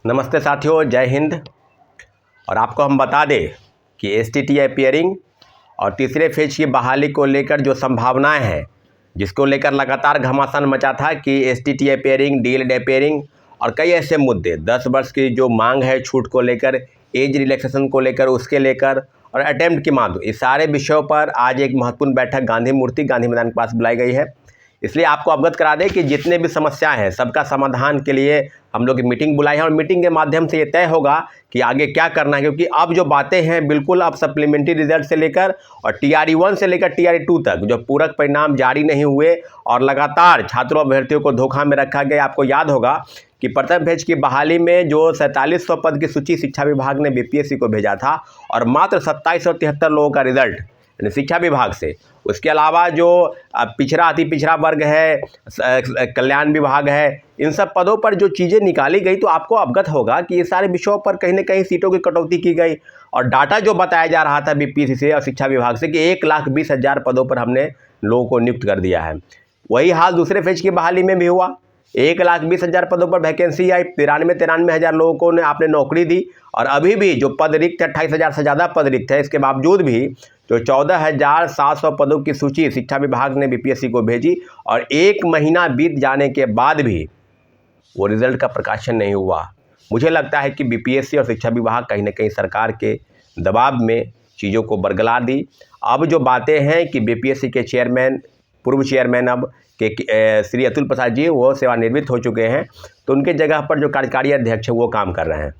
नमस्ते साथियों, जय हिंद। और आपको हम बता दें कि एसटीटीआई पेयरिंग और तीसरे फेज की बहाली को लेकर जो संभावनाएं हैं, जिसको लेकर लगातार घमासान मचा था कि एसटीटीआई पेयरिंग, डीएलएड पेयरिंग और कई ऐसे मुद्दे 10 वर्ष की जो मांग है छूट को लेकर, एज रिलैक्सेशन को लेकर, उसके लेकर और अटेम्प्ट की मांग, इस सारे विषयों पर आज एक महत्वपूर्ण बैठक गांधी मैदान के पास बुलाई गई है। इसलिए आपको अवगत करा दें कि जितने भी समस्याएं हैं सबका समाधान के लिए हम लोग मीटिंग बुलाई है और मीटिंग के माध्यम से ये तय होगा कि आगे क्या करना है, क्योंकि अब जो बातें हैं बिल्कुल अब सप्लीमेंट्री रिजल्ट से लेकर और TRE 1 से लेकर TRE 2 तक जो पूरक परिणाम जारी नहीं हुए और लगातार छात्रों अभ्यर्थियों को धोखा में रखा गया। आपको याद होगा कि प्रथम फेज की बहाली में जो 4700 पद की सूची शिक्षा विभाग ने BPSC को भेजा था और मात्र 2773 लोगों का रिजल्ट शिक्षा विभाग से। उसके अलावा जो पिछड़ा अति पिछड़ा वर्ग है, कल्याण विभाग है, इन सब पदों पर जो चीज़ें निकाली गई तो आपको अवगत होगा कि ये सारे विषयों पर कहीं ना कहीं सीटों की कटौती की गई। और डाटा जो बताया जा रहा था BPSC से और शिक्षा विभाग से कि 1,20,000 पदों पर हमने लोगों को नियुक्त कर दिया है। वही हाल दूसरे फेज की बहाली में भी हुआ। 1,20,000 पदों पर वैकेंसी आई, 93,000 लोगों को ने आपने नौकरी दी। और अभी भी जो पद रिक्त है, 28,000 से ज़्यादा पद रिक्त है, इसके बावजूद भी जो 14,700 पदों की सूची शिक्षा विभाग ने BPSC को भेजी और 1 महीना बीत जाने के बाद भी वो रिजल्ट का प्रकाशन नहीं हुआ। मुझे लगता है कि BPSC और शिक्षा विभाग कहीं ना कहीं सरकार के दबाव में चीज़ों को बरगला दी। अब जो बातें हैं कि BPSC के चेयरमैन, पूर्व चेयरमैन अब के श्री अतुल प्रसाद जी वो सेवानिवृत्त हो चुके हैं, तो उनके जगह पर जो कार्यकारी अध्यक्ष है वो काम कर रहे हैं।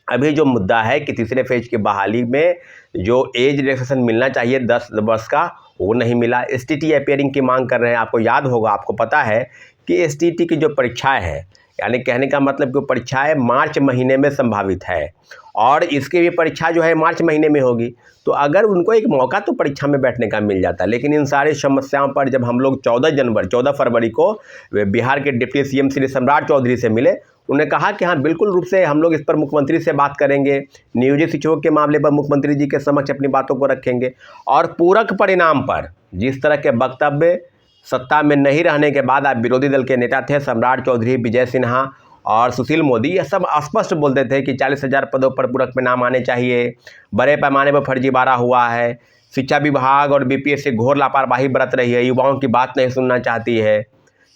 अभी जो मुद्दा है कि तीसरे फेज की बहाली में जो एज रिलैक्सेशन मिलना चाहिए 10 वर्ष का, वो नहीं मिला। STT पेयरिंग की मांग कर रहे हैं। आपको याद होगा, आपको पता है कि STT की जो परीक्षाएं है, यानी कहने का मतलब कि परीक्षाएं मार्च महीने में संभावित है और इसकी भी परीक्षा जो है मार्च महीने में होगी। तो अगर उनको एक मौका तो परीक्षा में बैठने का मिल जाता, लेकिन इन सारी समस्याओं पर जब हम लोग 14 फरवरी को बिहार के डिप्टी CM श्री सम्राट चौधरी से मिले, उन्होंने कहा कि हाँ बिल्कुल रूप से हम लोग इस पर मुख्यमंत्री से बात करेंगे, नियोजित शिक्षकों के मामले पर मुख्यमंत्री जी के समक्ष अपनी बातों को रखेंगे। और पूरक परिणाम पर जिस तरह के वक्तव्य सत्ता में नहीं रहने के बाद आप विरोधी दल के नेता थे सम्राट चौधरी, विजय सिन्हा और सुशील मोदी, ये सब स्पष्ट बोलते थे कि 40,000 पदों पर पूरक परिणाम आने चाहिए, बड़े पैमाने पर फर्जीवाड़ा हुआ है, शिक्षा विभाग और BPSC घोर लापरवाही बरत रही है, युवाओं की बात नहीं सुनना चाहती है,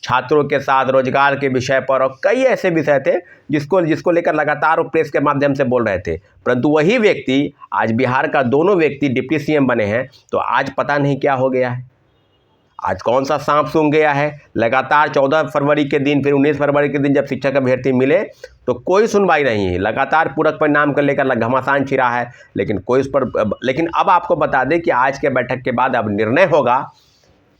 छात्रों के साथ रोजगार के विषय पर और कई ऐसे विषय थे जिसको लेकर लगातार वो प्रेस के माध्यम से बोल रहे थे। परंतु वही व्यक्ति आज बिहार का दोनों व्यक्ति डिप्टी CM बने हैं, तो आज पता नहीं क्या हो गया है, आज कौन सा सांप सूंघ गया है। लगातार 14 फरवरी के दिन, फिर 19 फरवरी के दिन जब शिक्षक अभ्यर्थी मिले तो कोई सुनवाई नहीं है। लगातार पूरक परिणाम को लेकर घमासान छिड़ा है, लेकिन कोई उस पर। लेकिन अब आपको बता दें कि आज के बैठक के बाद अब निर्णय होगा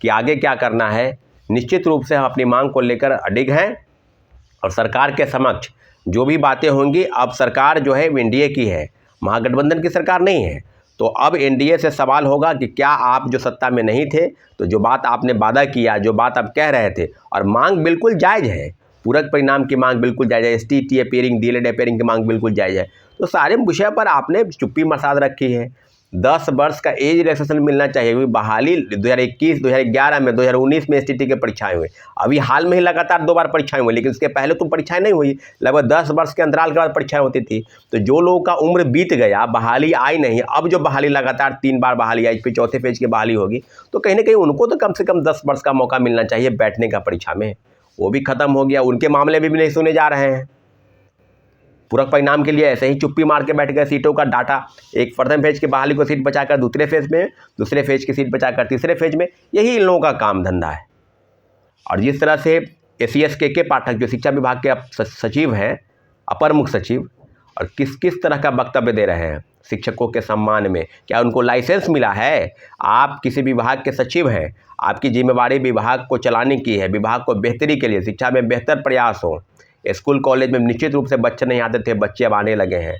कि आगे क्या करना है। निश्चित रूप से हम अपनी मांग को लेकर अडिग हैं और सरकार के समक्ष जो भी बातें होंगी, अब सरकार जो है NDA की है, महागठबंधन की सरकार नहीं है। तो अब NDA से सवाल होगा कि क्या आप जो सत्ता में नहीं थे तो जो बात आपने वादा किया, जो बात आप कह रहे थे, और मांग बिल्कुल जायज़ है, पूरक परिणाम की मांग बिल्कुल जायज़ है, STT पेयरिंग, DLED पेयरिंग की मांग बिल्कुल जायज़ है, तो सारे विषय पर आपने चुप्पी मसाद रखी है। 10 वर्ष का एज रिलैक्सेशन मिलना चाहिए। बहाली 2021, 2011 में, 2019 में STT की परीक्षाएं हुई। अभी हाल में ही लगातार 2 बार परीक्षाएं हुई, लेकिन उसके पहले तो परीक्षाएं नहीं हुई। लगभग 10 वर्ष के अंतराल के बाद परीक्षाएं होती थी। तो जो लोगों का उम्र बीत गया, बहाली आई नहीं, अब जो बहाली लगातार 3 बार बहाली आई, फिर चौथे फेज की बहाली होगी, तो कहीं ना कहीं उनको तो कम से कम 10 वर्ष का मौका मिलना चाहिए बैठने का परीक्षा में। वो भी खत्म हो गया, उनके मामले भी नहीं सुने जा रहे हैं। पूरक परिणाम के लिए ऐसे ही चुप्पी मार के बैठ गए। सीटों का डाटा, एक प्रथम फेज की बहाली को सीट बचाकर दूसरे फेज में, दूसरे फेज की सीट बचाकर तीसरे फेज में, यही इन लोगों का काम धंधा है। और जिस तरह से ACS के पाठक जो शिक्षा विभाग के सचिव हैं, अपर मुख्य सचिव, और किस तरह का वक्तव्य दे रहे हैं शिक्षकों के सम्मान में। क्या उनको लाइसेंस मिला है? आप किसी विभाग के सचिव हैं, आपकी जिम्मेवारी विभाग को चलाने की है, विभाग को बेहतरी के लिए, शिक्षा में बेहतर प्रयास हो। स्कूल कॉलेज में निश्चित रूप से बच्चे नहीं आते थे, बच्चे अब आने लगे हैं।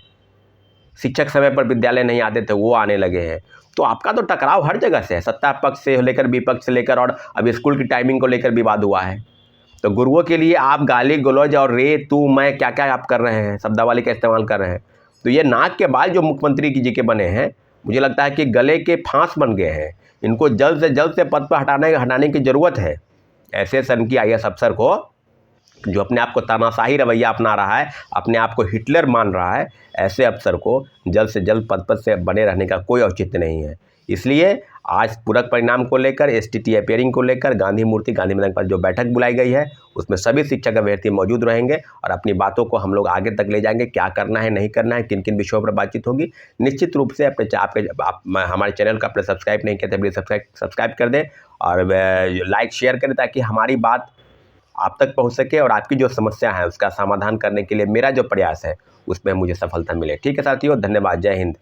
शिक्षक समय पर विद्यालय नहीं आते थे, वो आने लगे हैं। तो आपका तो टकराव हर जगह से है, सत्ता पक्ष से लेकर विपक्ष से लेकर, और अब स्कूल की टाइमिंग को लेकर विवाद हुआ है। तो गुरुओं के लिए आप गाली गलौज और रे तू मैं क्या क्या आप कर रहे हैं, शब्दावली का इस्तेमाल कर रहे हैं। तो ये नाक के बाल जो मुख्यमंत्री जी के बने हैं, मुझे लगता है कि गले के फांस बन गए हैं। इनको जल्द से पद पर हटाने की ज़रूरत है। ऐसे सन की IAS अफसर को जो अपने आप को तानाशाही रवैया अपना रहा है, अपने आप को हिटलर मान रहा है, ऐसे अफसर को जल्द से जल्द पद से बने रहने का कोई औचित्य नहीं है। इसलिए आज पूरक परिणाम को लेकर, एसटीटी अपियरिंग को लेकर गांधी मूर्ति गांधी मैदान पर जो बैठक बुलाई गई है उसमें सभी शिक्षक अभ्यर्थी मौजूद रहेंगे और अपनी बातों को हम लोग आगे तक ले जाएंगे। क्या करना है, नहीं करना है, किन किन विषयों पर बातचीत होगी, निश्चित रूप से हमारे चैनल को अपने सब्सक्राइब नहीं किया तो प्लीज़ सब्सक्राइब कर दें और लाइक शेयर करें ताकि हमारी बात आप तक पहुंच सके और आपकी जो समस्या है उसका समाधान करने के लिए मेरा जो प्रयास है उसमें मुझे सफलता मिले। ठीक है साथियों, धन्यवाद। जय हिंद।